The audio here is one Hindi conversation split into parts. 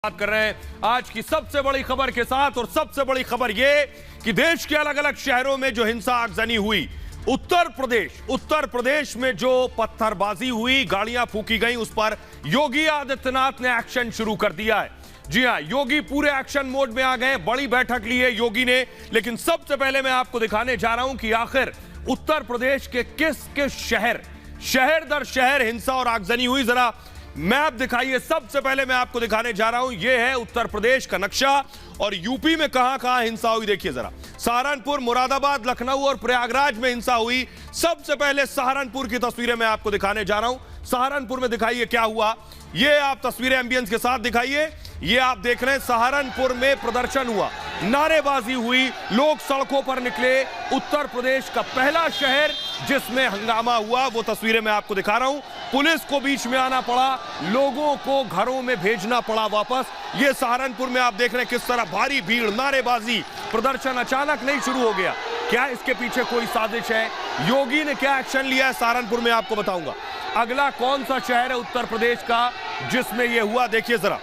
बात कर रहे हैं आज की सबसे बड़ी खबर के साथ। और सबसे बड़ी खबर यह कि देश के अलग अलग शहरों में जो हिंसा आगजनी हुई, उत्तर प्रदेश में जो पत्थरबाजी हुई, गाड़ियां फूकी गई, उस पर योगी आदित्यनाथ ने एक्शन शुरू कर दिया है। जी हां, योगी पूरे एक्शन मोड में आ गए। बड़ी बैठक ली है योगी ने। लेकिन सबसे पहले मैं आपको दिखाने जा रहा हूं कि आखिर उत्तर प्रदेश के किस किस शहर दर शहर हिंसा और आगजनी हुई। जरा मैप दिखाइए। सबसे पहले मैं आपको दिखाने जा रहा हूं, यह है उत्तर प्रदेश का नक्शा और यूपी में कहां कहां हिंसा हुई देखिए जरा। सहारनपुर, मुरादाबाद, लखनऊ और प्रयागराज में हिंसा हुई। सबसे पहले सहारनपुर की तस्वीरें मैं आपको दिखाने जा रहा हूं। सहारनपुर में दिखाइए क्या हुआ। ये आप तस्वीरें एम्बियंस के साथ दिखाइए। ये आप देख रहे हैं सहारनपुर में प्रदर्शन हुआ, नारेबाजी हुई, लोग सड़कों पर निकले। उत्तर प्रदेश का पहला शहर जिसमें हंगामा हुआ, वो तस्वीरें मैं आपको दिखा रहा हूं। पुलिस को बीच में आना पड़ा, लोगों को घरों में भेजना पड़ा वापस। ये सहारनपुर में आप देख रहे हैं किस तरह भारी भीड़, नारेबाजी, प्रदर्शन अचानक नहीं शुरू हो गया। क्या इसके पीछे कोई साजिश है? योगी ने क्या एक्शन लिया है सहारनपुर में, आपको बताऊंगा। अगला कौन सा शहर है उत्तर प्रदेश का जिसमें यह हुआ, देखिए जरा।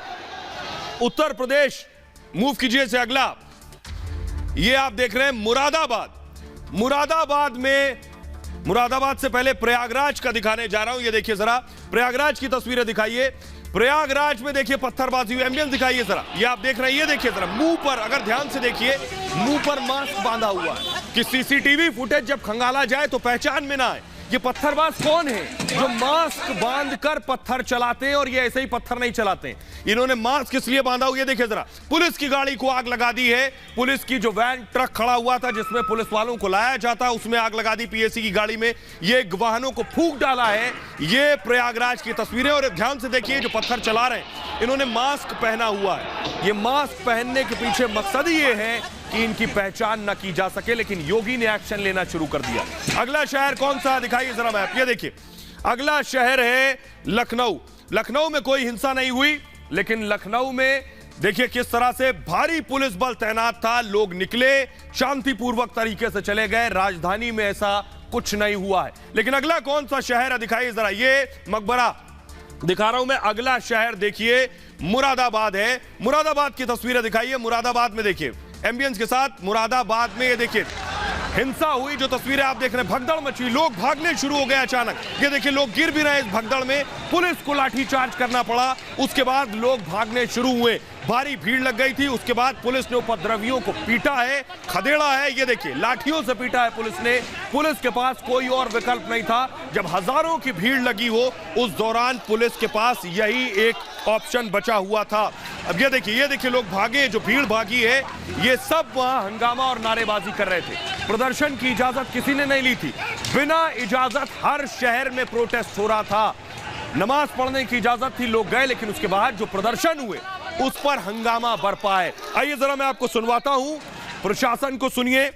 उत्तर प्रदेश मूव कीजिए से अगला। ये आप देख रहे हैं मुरादाबाद से पहले प्रयागराज का दिखाने जा रहा हूं। ये देखिए जरा, प्रयागराज की तस्वीरें दिखाइए। प्रयागराज में देखिए पत्थरबाजी हुई, एम्बियंस दिखाइए जरा। ये आप देख रहे हैं, ये देखिए जरा, मुंह पर, अगर ध्यान से देखिए, मुंह पर मास्क बांधा हुआ है कि सीसीटीवी फुटेज जब खंगाला जाए तो पहचान में ना आए ये पत्थरबाज कौन है जो मास्क बांधकर पत्थर चलाते हैं। और ये ऐसे ही पत्थर नहीं चलाते हैं, इन्होंने मास्क इसलिए बांधा हुआ। ये देखिए जरा, पुलिस की गाड़ी को आग लगा दी है। पुलिस की जो वैन, ट्रक खड़ा हुआ था जिसमें पुलिस वालों को लाया जाता, उसमें आग लगा दी पीएसी की गाड़ी में। ये वाहनों को फूंक डाला है। ये प्रयागराज की तस्वीरें। और ध्यान से देखिए, जो पत्थर चला रहे हैं इन्होंने मास्क पहना हुआ है। ये मास्क पहनने के पीछे मकसद ही ये है कि इनकी पहचान न की जा सके। लेकिन योगी ने एक्शन लेना शुरू कर दिया। अगला शहर कौन सा दिखाइए जरा मैप। ये देखिए, अगला शहर है लखनऊ। लखनऊ में कोई हिंसा नहीं हुई, लेकिन लखनऊ में देखिए किस तरह से भारी पुलिस बल तैनात था। लोग निकले, शांतिपूर्वक तरीके से चले गए। राजधानी में ऐसा कुछ नहीं हुआ है। लेकिन अगला कौन सा शहर है दिखाइए जरा। ये मकबरा दिखा रहा हूं मैं। अगला शहर देखिए मुरादाबाद है। मुरादाबाद की तस्वीरें दिखाइए। मुरादाबाद में देखिए एम्बियंस के साथ, मुरादाबाद में ये देखिए हिंसा हुई। जो तस्वीरें आप देख रहे हैं, भगदड़ मची, लोग भागने शुरू हो गए अचानक। ये देखिए, लोग गिर भी रहे हैं इस भगदड़ में। पुलिस को लाठीचार्ज करना पड़ा। उसके बाद लोग भागने शुरू हुए, भारी भीड़ लग गई थी। उसके बाद पुलिस ने उपद्रवियों को पीटा है, खदेड़ा है। ये देखिए, लाठियों से पीटा है पुलिस ने। पुलिस के पास कोई और विकल्प नहीं था। जब हजारों की भीड़ लगी हो, उस दौरान पुलिस के पास यही एक ऑप्शन बचा हुआ था। अब ये देखिए लोग भागे, जो भीड़ भागी है, ये सब वहां हंगामा और नारेबाजी कर रहे थे। प्रदर्शन की इजाजत किसी ने नहीं ली थी। बिना इजाजत हर शहर में प्रोटेस्ट हो रहा था। नमाज पढ़ने की इजाजत थी, लोग गए, लेकिन उसके बाद जो प्रदर्शन हुए उस पर हंगामा बरपा है। आइए जरा मैं आपको सुनवाता हूं, प्रशासन को सुनिए।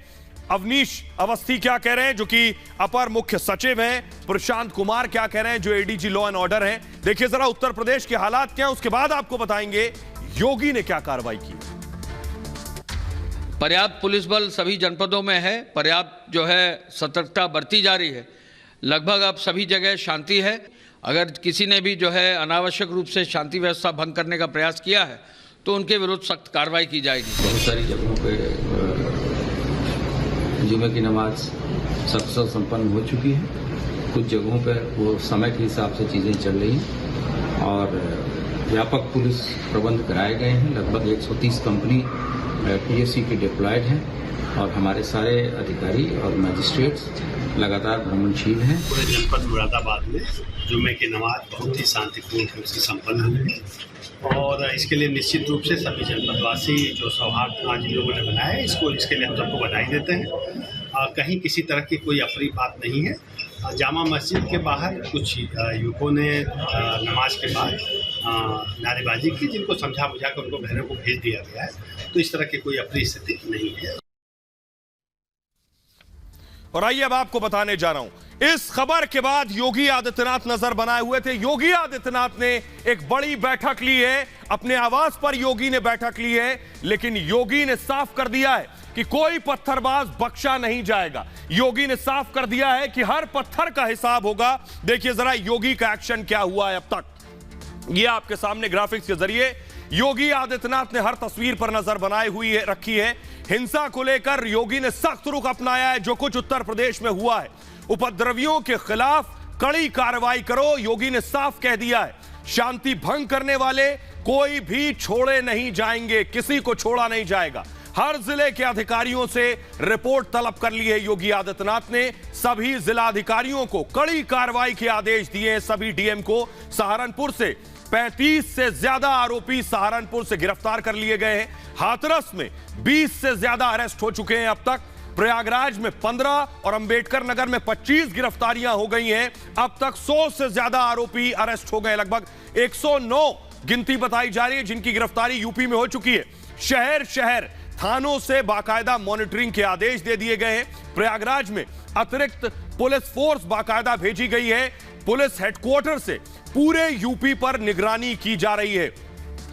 अवनीश अवस्थी क्या कह रहे हैं, जो कि अपर मुख्य सचिव हैं। प्रशांत कुमार क्या कह रहे हैं, जो एडीजी लॉ एंड ऑर्डर हैं। देखिए जरा उत्तर प्रदेश के हालात क्या हैं, उसके बाद आपको बताएंगे योगी ने क्या कार्रवाई की। पर्याप्त पुलिस बल सभी जनपदों में है। पर्याप्त जो है सतर्कता बरती जा रही है। लगभग अब सभी जगह शांति है। अगर किसी ने भी जो है अनावश्यक रूप से शांति व्यवस्था भंग करने का प्रयास किया है तो उनके विरुद्ध सख्त कार्रवाई की जाएगी। बहुत सारी जगहों पे जुमे की नमाज सख्त संपन्न हो चुकी है। कुछ जगहों पर वो समय के हिसाब से चीज़ें चल रही हैं और व्यापक पुलिस प्रबंध कराए गए हैं। लगभग 130 कंपनी पीएससी के डिप्लॉयड हैं और हमारे सारे अधिकारी और मजिस्ट्रेट्स लगातार भ्रमणशील हैं। पूरे जनपद मुरादाबाद में जुमे की नमाज बहुत ही शांतिपूर्ण रूप से संपन्न हुई और इसके लिए निश्चित रूप से सभी जनपदवासी जो सौहार्द आज इन लोगों ने बनाया है, इसके लिए हम सबको बधाई देते हैं। कहीं किसी तरह की कोई अफरी बात नहीं है। जामा मस्जिद के बाहर कुछ युवकों ने नमाज के बाद नारेबाजी की, जिनको समझा बुझा कर उनको घरों को भेज दिया गया है। तो इस तरह की कोई अप्रिय स्थिति नहीं है। और आइए अब आपको बताने जा रहा हूं, इस खबर के बाद योगी आदित्यनाथ नजर बनाए हुए थे। योगी आदित्यनाथ ने एक बड़ी बैठक ली है, अपने आवास पर योगी ने बैठक ली है। लेकिन योगी ने साफ कर दिया है कि कोई पत्थरबाज बख्शा नहीं जाएगा। योगी ने साफ कर दिया है कि हर पत्थर का हिसाब होगा। देखिए जरा योगी का एक्शन क्या हुआ है अब तक। ये आपके सामने ग्राफिक्स के जरिए योगी आदित्यनाथ ने हर तस्वीर पर नजर बनाए हुई रखी है। हिंसा को लेकर योगी ने सख्त रुख अपनाया है। जो कुछ उत्तर प्रदेश में हुआ है, उपद्रवियों के खिलाफ कड़ी कार्रवाई करो, योगी ने साफ कह दिया है। शांति भंग करने वाले कोई भी छोड़े नहीं जाएंगे, किसी को छोड़ा नहीं जाएगा। हर जिले के अधिकारियों से रिपोर्ट तलब कर ली है योगी आदित्यनाथ ने। सभी जिलाधिकारियों को कड़ी कार्रवाई के आदेश दिए हैं। सभी डीएम को सहारनपुर से 35 से ज्यादा आरोपी सहारनपुर से गिरफ्तार कर लिए गए हैं। हाथरस में 20 से ज्यादा अरेस्ट हो चुके हैं अब तक। प्रयागराज में 15 और अंबेडकर नगर में 25 गिरफ्तारियां हो गई हैं। अब तक 100 से ज्यादा आरोपी अरेस्ट हो गए। लगभग 109 गिनती बताई जा रही है जिनकी गिरफ्तारी यूपी में हो चुकी है। शहर शहर थानों से बाकायदा मॉनिटरिंग के आदेश दे दिए गए हैं। प्रयागराज में अतिरिक्त पुलिस फोर्स बाकायदा भेजी गई है। पुलिस हेडक्वार्टर से पूरे यूपी पर निगरानी की जा रही है।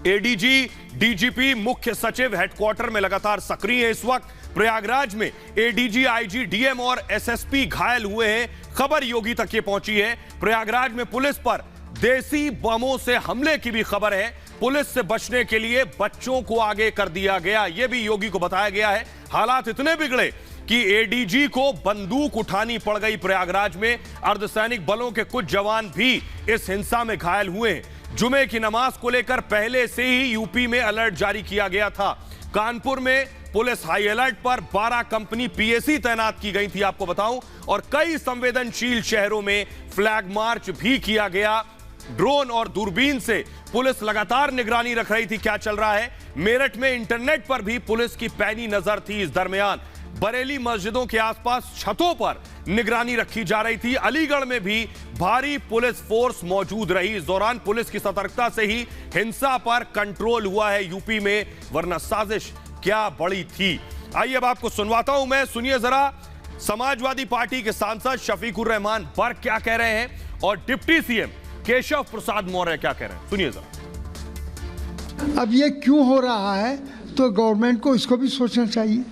एडीजी, डीजीपी, मुख्य सचिव हेडक्वार्टर में लगातार सक्रिय है। इस वक्त प्रयागराज में एडीजी, आईजी, डीएम और एसएसपी घायल हुए हैं। खबर योगी तक ये पहुंची है। प्रयागराज में पुलिस पर देसी बमों से हमले की भी खबर है। पुलिस से बचने के लिए बच्चों को आगे कर दिया गया, यह भी योगी को बताया गया है। हालात इतने बिगड़े कि एडीजी को बंदूक उठानी पड़ गई। प्रयागराज में अर्धसैनिक बलों के कुछ जवान भी इस हिंसा में घायल हुए हैं। जुमे की नमाज को लेकर पहले से ही यूपी में अलर्ट जारी किया गया था। कानपुर में पुलिस हाई अलर्ट पर 12 कंपनी पीएसी तैनात की गई थी, आपको बताऊं, और कई संवेदनशील शहरों में फ्लैग मार्च भी किया गया। ड्रोन और दूरबीन से पुलिस लगातार निगरानी रख रही थी क्या चल रहा है। मेरठ में इंटरनेट पर भी पुलिस की पैनी नजर थी। इस दरमियान बरेली मस्जिदों के आसपास छतों पर निगरानी रखी जा रही थी। अलीगढ़ में भी भारी पुलिस फोर्स मौजूद रही। इस दौरान पुलिस की सतर्कता से ही हिंसा पर कंट्रोल हुआ है यूपी में, वरना साजिश क्या बड़ी थी। आइए अब आपको सुनवाता हूं मैं, सुनिए जरा समाजवादी पार्टी के सांसद शफीकुर रहमान बर्क क्या कह रहे हैं और डिप्टी सीएम केशव प्रसाद मौर्य क्या कह रहे हैं, सुनिए जरा। अब ये क्यों हो रहा है तो गवर्नमेंट को इसको भी सोचना चाहिए।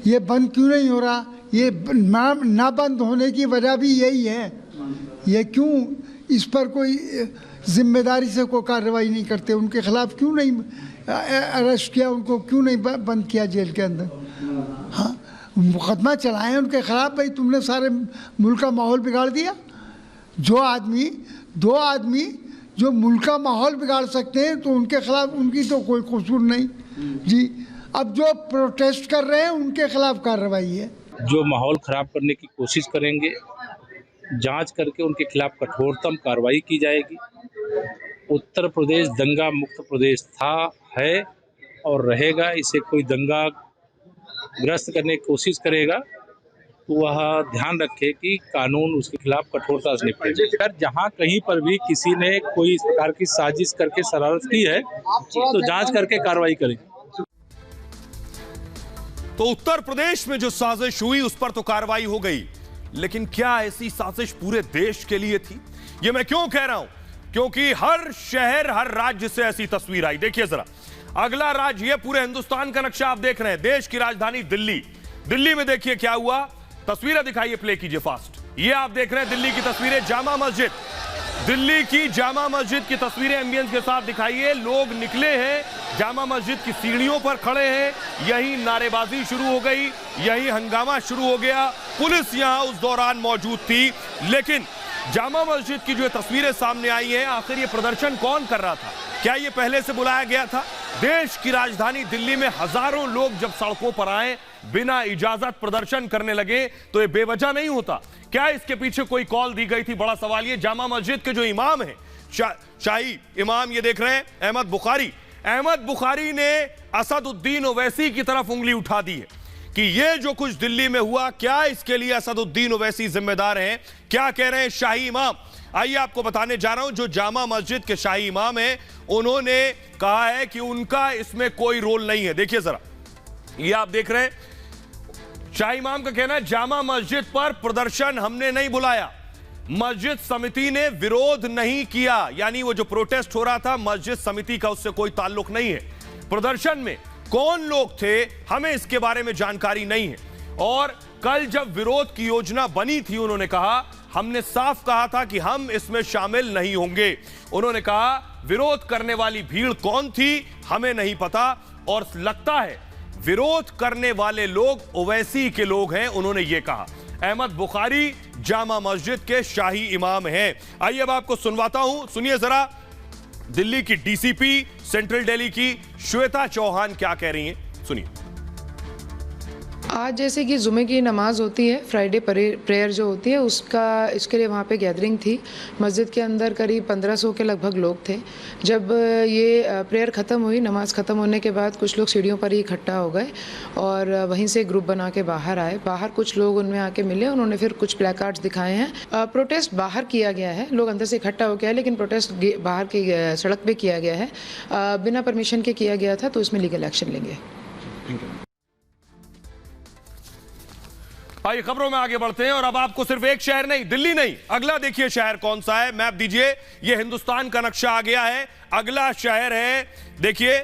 ये बंद क्यों नहीं हो रहा, ये ना बंद होने की वजह भी यही है। ये क्यों इस पर कोई जिम्मेदारी से कोई कार्रवाई नहीं करते, उनके खिलाफ क्यों नहीं अरेस्ट किया, उनको क्यों नहीं बंद किया जेल के अंदर। हाँ, मुकदमा चलाएं उनके खिलाफ। भाई तुमने सारे मुल्क का माहौल बिगाड़ दिया। दो आदमी जो मुल्क का माहौल बिगाड़ सकते हैं तो उनके खिलाफ उनकी तो कोई कसूर नहीं जी। अब जो प्रोटेस्ट कर रहे हैं उनके खिलाफ कार्रवाई है। जो माहौल खराब करने की कोशिश करेंगे, जांच करके उनके खिलाफ कठोरतम कार्रवाई की जाएगी। उत्तर प्रदेश दंगा मुक्त प्रदेश था, है और रहेगा। इसे कोई दंगा ग्रस्त करने की कोशिश करेगा तो वह ध्यान रखे कि कानून उसके खिलाफ कठोरता से निपटे। अगर जहाँ कहीं पर भी किसी ने कोई इस प्रकार की साजिश करके शरारत की है तो जांच करके कार्रवाई करें। तो उत्तर प्रदेश में जो साजिश हुई उस पर तो कार्रवाई हो गई, लेकिन क्या ऐसी साजिश पूरे देश के लिए थी? ये मैं क्यों कह रहा हूं? क्योंकि हर शहर, हर राज्य से ऐसी तस्वीर आई। देखिए जरा, अगला राज्य, ये पूरे हिंदुस्तान का नक्शा आप देख रहे हैं। देश की राजधानी दिल्ली, दिल्ली में देखिए क्या हुआ। तस्वीरें दिखाइए, प्ले कीजिए फास्ट। ये आप देख रहे हैं दिल्ली की तस्वीरें, जामा मस्जिद, दिल्ली की जामा मस्जिद की तस्वीरें एम्बियंस के साथ दिखाइए। लोग निकले हैं, जामा मस्जिद की सीढ़ियों पर खड़े हैं। यही नारेबाजी शुरू हो गई, यही हंगामा शुरू हो गया। पुलिस यहां उस दौरान मौजूद थी, लेकिन जामा मस्जिद की जो तस्वीरें सामने आई हैं, आखिर ये प्रदर्शन कौन कर रहा था? क्या ये पहले से बुलाया गया था? देश की राजधानी दिल्ली में हजारों लोग जब सड़कों पर आए, बिना इजाजत प्रदर्शन करने लगे, तो ये बेवजह नहीं होता। क्या इसके पीछे कोई कॉल दी गई थी? बड़ा सवाल ये। जामा मस्जिद के जो इमाम हैं, शाही इमाम, ये देख रहे हैं अहमद बुखारी, अहमद बुखारी ने असदुद्दीन ओवैसी की तरफ उंगली उठा दी है कि ये जो कुछ दिल्ली में हुआ, क्या इसके लिए असदुद्दीन ओवैसी जिम्मेदार हैं? क्या कह रहे हैं शाही इमाम? आइए आपको बताने जा रहा हूं। जो जामा मस्जिद के शाही इमाम हैं, उन्होंने कहा है कि उनका इसमें कोई रोल नहीं है। देखिए जरा, ये आप देख रहे हैं, शाही इमाम का कहना है जामा मस्जिद पर प्रदर्शन हमने नहीं बुलाया, मस्जिद समिति ने विरोध नहीं किया। यानी वो जो प्रोटेस्ट हो रहा था, मस्जिद समिति का उससे कोई ताल्लुक नहीं है। प्रदर्शन में कौन लोग थे, हमें इसके बारे में जानकारी नहीं है। और कल जब विरोध की योजना बनी थी, उन्होंने कहा, हमने साफ कहा था कि हम इसमें शामिल नहीं होंगे। उन्होंने कहा विरोध करने वाली भीड़ कौन थी, हमें नहीं पता। और लगता है विरोध करने वाले लोग ओवैसी के लोग हैं, उन्होंने यह कहा। अहमद बुखारी जामा मस्जिद के शाही इमाम हैं। आइए अब आपको सुनवाता हूं, सुनिए जरा दिल्ली की डीसीपी सेंट्रल दिल्ली की श्वेता चौहान क्या कह रही हैं, सुनिए। आज जैसे कि जुमे की नमाज होती है, फ्राइडे प्रेयर जो होती है इसके लिए वहाँ पे गैदरिंग थी। मस्जिद के अंदर करीब 1500 के लगभग लोग थे। जब ये प्रेयर ख़त्म हुई, नमाज ख़त्म होने के बाद कुछ लोग सीढ़ियों पर ही इकट्ठा हो गए और वहीं से ग्रुप बना के बाहर आए। बाहर कुछ लोग उनमें आके मिले, उन्होंने फिर कुछ प्लेकार्ड्स दिखाए हैं। प्रोटेस्ट बाहर किया गया है, लोग अंदर से इकट्ठा हो गया है, लेकिन प्रोटेस्ट बाहर की सड़क पर किया गया है। बिना परमिशन के किया गया था, तो इसमें लीगल एक्शन लेंगे। आइए खबरों में आगे बढ़ते हैं और अब आपको सिर्फ एक शहर नहीं, दिल्ली नहीं, अगला देखिए शहर कौन सा है, मैप दीजिए। ये हिंदुस्तान का नक्शा आ गया है। अगला शहर है देखिए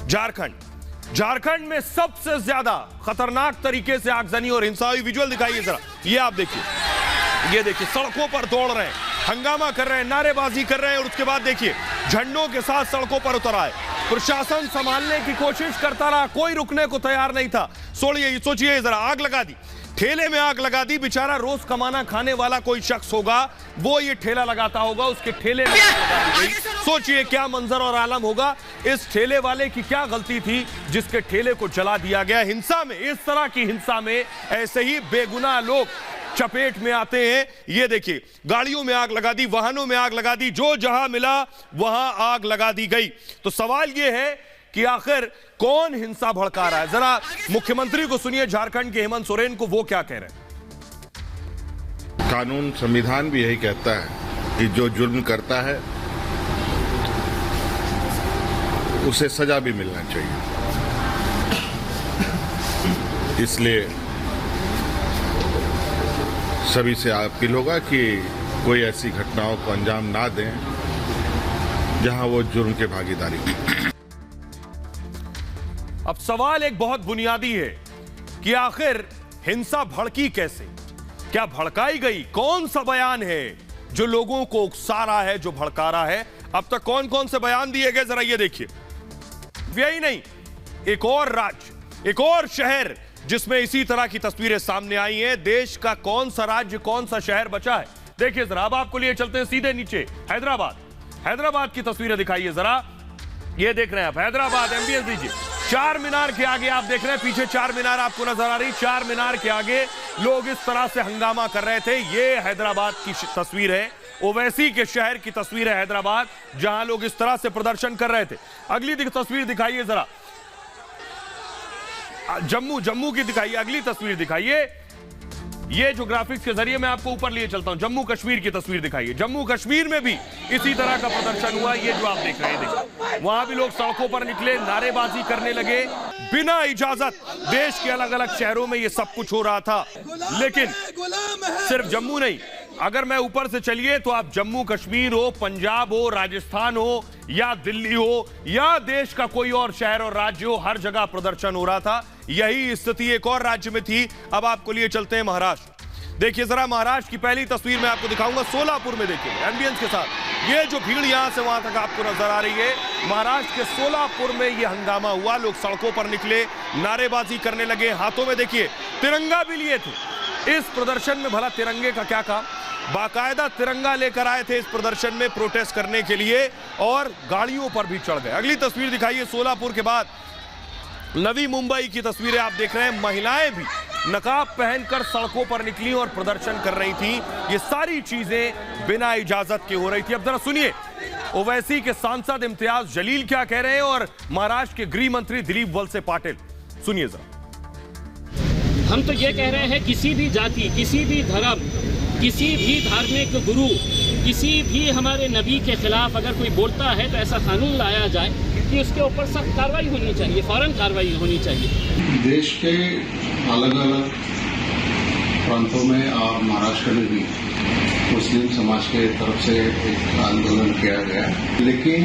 झारखंड। झारखंड में सबसे ज्यादा खतरनाक तरीके से आगजनी और हिंसा हुई। विजुअल दिखाइए जरा, ये आप देखिए, ये देखिए सड़कों पर दौड़ रहे हैं, हंगामा कर रहे हैं, नारेबाजी कर रहे हैं और उसके बाद देखिए झंडों के साथ सड़कों पर उतर आए। प्रशासन संभालने की कोशिश करता रहा, कोई रुकने को तैयार नहीं था। सोचिए जरा, आग लगा दी, ठेले में आग लगा दी। बेचारा रोज कमाना खाने वाला कोई शख्स होगा, वो ये ठेला लगाता होगा, उसके ठेले में आग लगा दी गई। सोचिए क्या मंजर और आलम होगा। इस ठेले वाले की क्या गलती थी जिसके ठेले को जला दिया गया। हिंसा में, इस तरह की हिंसा में ऐसे ही बेगुनाह लोग चपेट में आते हैं। ये देखिए गाड़ियों में आग लगा दी, वाहनों में आग लगा दी, जो जहां मिला वहां आग लगा दी गई। तो सवाल यह है कि आखिर कौन हिंसा भड़का रहा है। जरा मुख्यमंत्री को सुनिए, झारखंड के हेमंत सोरेन को, वो क्या कह रहे हैं। कानून संविधान भी यही कहता है कि जो जुर्म करता है उसे सजा भी मिलना चाहिए। इसलिए सभी से अपील होगा कि कोई ऐसी घटनाओं को अंजाम ना दें जहां वो जुर्म के भागीदारी करें। अब सवाल एक बहुत बुनियादी है कि आखिर हिंसा भड़की कैसे, क्या भड़काई गई, कौन सा बयान है जो लोगों को उकसा रहा है, जो भड़का रहा है। अब तक कौन कौन से बयान दिए गए, जरा ये देखिए। यही नहीं, एक और राज्य, एक और शहर जिसमें इसी तरह की तस्वीरें सामने आई हैं। देश का कौन सा राज्य, कौन सा शहर बचा है, देखिए जरा। अब आपको लिए चलते हैं सीधे नीचे, हैदराबाद। हैदराबाद की तस्वीरें दिखाइए जरा, ये देख रहे हैं आप हैदराबाद। एमबीएस दीजिए। चार मीनार के आगे आप देख रहे हैं, पीछे चार मीनार आपको नजर आ रही। चार मीनार के आगे लोग इस तरह से हंगामा कर रहे थे। ये हैदराबाद की तस्वीर है, ओवैसी के शहर की तस्वीर है हैदराबाद, जहां लोग इस तरह से प्रदर्शन कर रहे थे। अगली तस्वीर दिखाइए जरा, जम्मू की दिखाइए। अगली तस्वीर दिखाइए, ये जो ग्राफिक्स के जरिए मैं आपको ऊपर लिए चलता हूं, जम्मू कश्मीर की तस्वीर दिखाइए। जम्मू कश्मीर में भी इसी तरह का प्रदर्शन हुआ। ये जो आप देख रहे हैं, देखिए वहां भी लोग सड़कों पर निकले, नारेबाजी करने लगे बिना इजाजत। देश के अलग अलग शहरों में ये सब कुछ हो रहा था। लेकिन सिर्फ जम्मू नहीं, अगर मैं ऊपर से चलिए तो आप जम्मू कश्मीर हो, पंजाब हो, राजस्थान हो या दिल्ली हो या देश का कोई और शहर और राज्य हो, हर जगह प्रदर्शन हो रहा था। यही स्थिति एक और राज्य में थी। अब आपको लिए चलते हैं महाराष्ट्र। देखिए जरा, महाराष्ट्र की पहली तस्वीर मैं आपको दिखाऊंगा, सोलापुर में। देखिए एम्बियंस के साथ ये जो भीड़ यहां से वहां तक आपको नजर आ रही है। महाराष्ट्र के सोलापुर में ये हंगामा हुआ, लोग सड़कों पर निकले, नारेबाजी करने लगे, हाथों में देखिए तिरंगा भी लिए थे। इस प्रदर्शन में भला तिरंगे का क्या काम, बाकायदा तिरंगा लेकर आए थे इस प्रदर्शन में प्रोटेस्ट करने के लिए और गाड़ियों पर भी चढ़ गए। अगली तस्वीर दिखाइए, सोलापुर के बाद नवी मुंबई की तस्वीरें आप देख रहे हैं। महिलाएं भी नकाब पहनकर सड़कों पर निकली और प्रदर्शन कर रही थी। ये सारी चीजें बिना इजाजत के हो रही थी। अब जरा सुनिए ओवैसी के सांसद इम्तियाज जलील क्या कह रहे हैं और महाराष्ट्र के गृह मंत्री दिलीप वलसे पाटिल, सुनिए जरा। हम तो ये कह रहे हैं, किसी भी जाति, किसी भी धर्म, किसी भी धार्मिक गुरु, किसी भी हमारे नबी के खिलाफ अगर कोई बोलता है तो ऐसा कानून लाया जाए कि उसके ऊपर सख्त कार्रवाई होनी चाहिए, फौरन कार्रवाई होनी चाहिए। देश के अलग अलग प्रांतों में और महाराष्ट्र में भी मुस्लिम समाज के तरफ से एक आंदोलन किया गया, लेकिन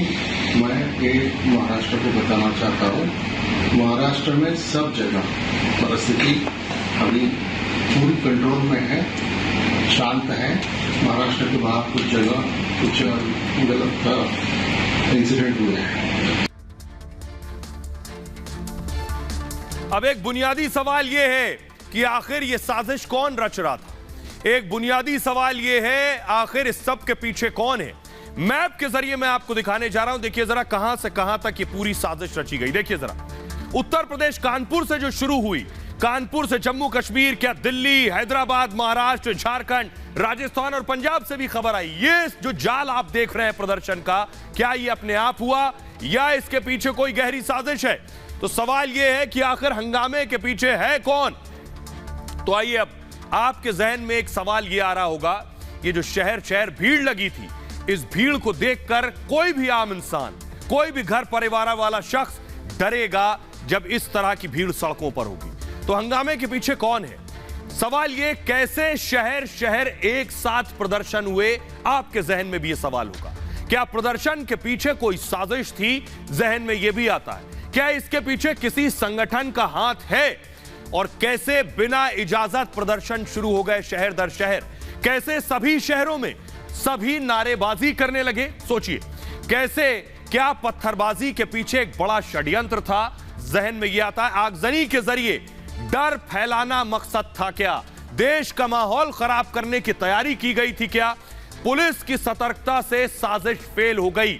मैं एक महाराष्ट्र को बताना चाहता हूँ, महाराष्ट्र में सब जगह परिस्थिति अभी पूरी कंट्रोल में है, शांत है। महाराष्ट्र के बाहर कुछ जगह कुछ गलत इंसिडेंट हुए हैं। अब एक बुनियादी सवाल यह है कि आखिर यह साजिश कौन रच रहा था। एक बुनियादी सवाल यह है आखिर इस सब के पीछे कौन है। मैप के जरिए मैं आपको दिखाने जा रहा हूं। देखिए जरा कहां से कहां तक ये पूरी साजिश रची गई। देखिए जरा, उत्तर प्रदेश कानपुर से जो शुरू हुई, कानपुर से जम्मू कश्मीर, क्या दिल्ली, हैदराबाद, महाराष्ट्र, झारखंड, राजस्थान और पंजाब से भी खबर आई। ये जो जाल आप देख रहे हैं प्रदर्शन का, क्या ये अपने आप हुआ या इसके पीछे कोई गहरी साजिश है? तो सवाल यह है कि आखिर हंगामे के पीछे है कौन। तो आइए अब आपके जहन में एक सवाल यह आ रहा होगा, ये जो शहर शहर भीड़ लगी थी, इस भीड़ को देखकर कोई भी आम इंसान, कोई भी घर परिवार वाला शख्स डरेगा जब इस तरह की भीड़ सड़कों पर होगी। तो हंगामे के पीछे कौन है? सवाल ये, कैसे शहर शहर एक साथ प्रदर्शन हुए? आपके जहन में भी यह सवाल होगा, क्या प्रदर्शन के पीछे कोई साजिश थी? जहन में यह भी आता है, क्या इसके पीछे किसी संगठन का हाथ है? और कैसे बिना इजाजत प्रदर्शन शुरू हो गए शहर दर शहर? कैसे सभी शहरों में सभी नारेबाजी करने लगे? सोचिए, कैसे, क्या पत्थरबाजी के पीछे एक बड़ा षड्यंत्र था? जहन में यह आता है, आगजनी के जरिए डर फैलाना मकसद था क्या? देश का माहौल खराब करने की तैयारी की गई थी क्या? पुलिस की सतर्कता से साजिश फेल हो गई।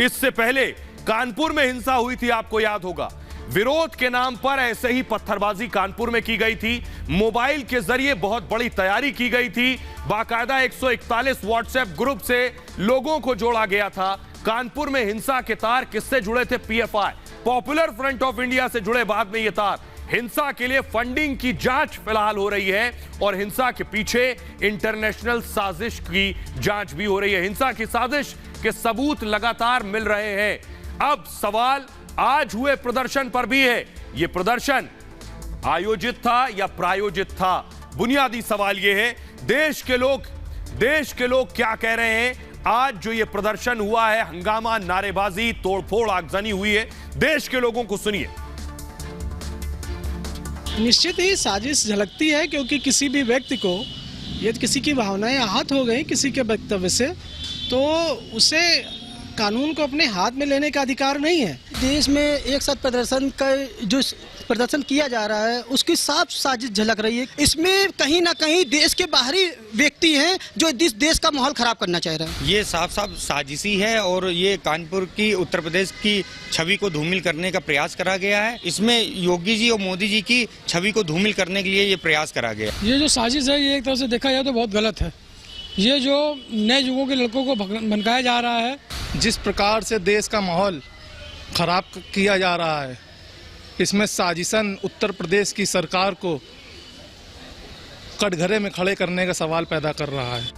इससे पहले कानपुर में हिंसा हुई थी, आपको याद होगा। विरोध के नाम पर ऐसे ही पत्थरबाजी कानपुर में की गई थी। मोबाइल के जरिए बहुत बड़ी तैयारी की गई थी। बाकायदा 141 व्हाट्सएप ग्रुप से लोगों को जोड़ा गया था। कानपुर में हिंसा के तार किससे जुड़े थे? PFI, popular front of India से जुड़े बाद में ये तार। हिंसा के लिए फंडिंग की जांच फिलहाल हो रही है और हिंसा के पीछे इंटरनेशनल साजिश की जांच भी हो रही है। हिंसा की साजिश के सबूत लगातार मिल रहे हैं। अब सवाल आज हुए प्रदर्शन पर भी है, यह प्रदर्शन आयोजित था या प्रायोजित था? बुनियादी सवाल यह है, देश के लोग क्या कह रहे हैं? आज जो ये प्रदर्शन हुआ है, हंगामा, नारेबाजी, तोड़फोड़, आगजनी हुई है, देश के लोगों को सुनिए। निश्चित ही साजिश झलकती है, क्योंकि किसी भी व्यक्ति को यदि किसी की भावनाएं आहत हो गई किसी के वक्तव्य से, तो उसे कानून को अपने हाथ में लेने का अधिकार नहीं है। देश में एक साथ प्रदर्शन का जो प्रदर्शन किया जा रहा है, उसकी साफ साजिश झलक रही है। इसमें कहीं ना कहीं देश के बाहरी व्यक्ति हैं जो देश का माहौल खराब करना चाह रहे हैं। ये साफ साफ साजिशी है और ये कानपुर की, उत्तर प्रदेश की छवि को धूमिल करने का प्रयास करा गया है। इसमें योगी जी और मोदी जी की छवि को धूमिल करने के लिए ये प्रयास करा गया। ये जो साजिश है, ये एक तरह से देखा जाए तो बहुत गलत है। ये जो नए युगों के लड़कों को भनकाया जा रहा है, जिस प्रकार से देश का माहौल खराब किया जा रहा है, इसमें साजिशन उत्तर प्रदेश की सरकार को कटघरे में खड़े करने का सवाल पैदा कर रहा है।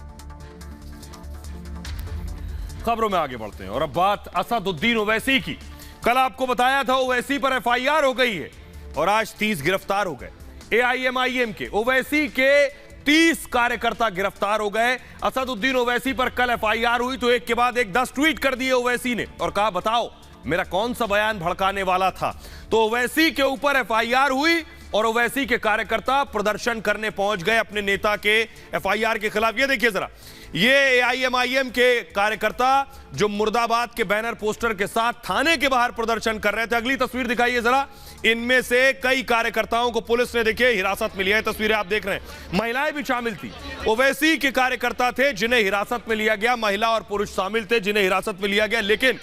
खबरों में आगे बढ़ते हैं और अब बात असदुद्दीन ओवैसी की। कल आपको बताया था ओवैसी पर एफआईआर हो गई है और आज 30 गिरफ्तार हो गए। एआईएमआईएम के ओवैसी के 30 कार्यकर्ता गिरफ्तार हो गए। असदुद्दीन ओवैसी पर कल एफआईआर हुई तो एक के बाद एक 10 ट्वीट कर दिए ओवैसी ने और कहा, बताओ मेरा कौन सा बयान भड़काने वाला था। तो ओवैसी के ऊपर एफआईआर हुई और ओवैसी के कार्यकर्ता प्रदर्शन करने पहुंच गए अपने नेता के एफआईआर के खिलाफ। ये देखिए जरा, ये एआईएमआईएम के कार्यकर्ता जो मुर्दाबाद के बैनर पोस्टर के साथ थाने के बाहर प्रदर्शन कर रहे थे। अगली तस्वीर दिखाइए जरा। इनमें से कई कार्यकर्ताओं को पुलिस ने देखिए हिरासत में लिया है। तस्वीरें आप देख रहे हैं, महिलाएं भी शामिल थी। ओवैसी के कार्यकर्ता थे जिन्हें हिरासत में लिया गया, महिला और पुरुष शामिल थे जिन्हें हिरासत में लिया गया, लेकिन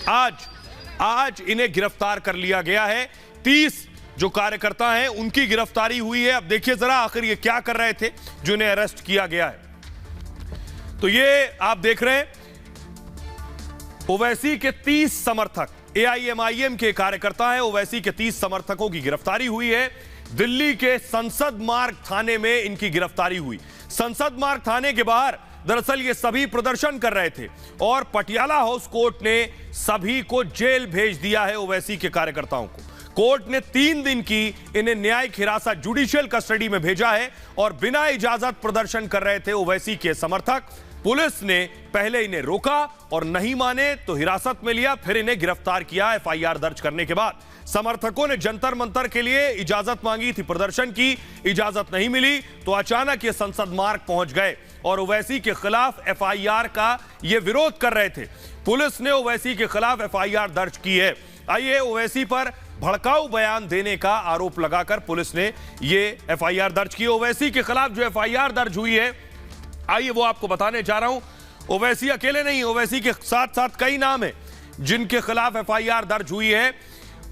आज इन्हें गिरफ्तार कर लिया गया है। 30 जो कार्यकर्ता हैं उनकी गिरफ्तारी हुई है। अब देखिए जरा आखिर ये क्या कर रहे थे जो इन्हें अरेस्ट किया गया है। तो ये आप देख रहे हैं, ओवैसी के 30 समर्थक, एआईएमआईएम के कार्यकर्ता हैं। ओवैसी के 30 समर्थकों की गिरफ्तारी हुई है। दिल्ली के संसद मार्ग थाने में इनकी गिरफ्तारी हुई। संसद मार्ग थाने के बाहर दरअसल ये सभी प्रदर्शन कर रहे थे और पटियाला हाउस कोर्ट ने सभी को जेल भेज दिया है। ओवैसी के कार्यकर्ताओं को कोर्ट ने 3 दिन की इन्हें न्यायिक हिरासत, जुडिशियल कस्टडी में भेजा है और बिना इजाजत प्रदर्शन कर रहे थे ओवैसी के समर्थक। पुलिस ने पहले इन्हें रोका और नहीं माने तो हिरासत में लिया, फिर इन्हें गिरफ्तार किया। एफआईआर दर्ज करने के बाद समर्थकों ने जंतर मंतर के लिए इजाजत मांगी थी, प्रदर्शन की, इजाजत नहीं मिली तो अचानक ये संसद मार्ग पहुंच गए और ओवैसी के खिलाफ एफआईआर का ये विरोध कर रहे थे। पुलिस ने ओवैसी के खिलाफ एफआईआर दर्ज की है। आइए ओवैसी पर भड़काऊ बयान देने का आरोप लगाकर पुलिस ने ये एफआईआर दर्ज की। ओवैसी के खिलाफ जो एफआईआर दर्ज हुई है, आइए वो आपको बताने जा रहा हूं। ओवैसी अकेले नहीं, ओवैसी के साथ साथ कई नाम हैं जिनके खिलाफ एफआईआर दर्ज हुई है।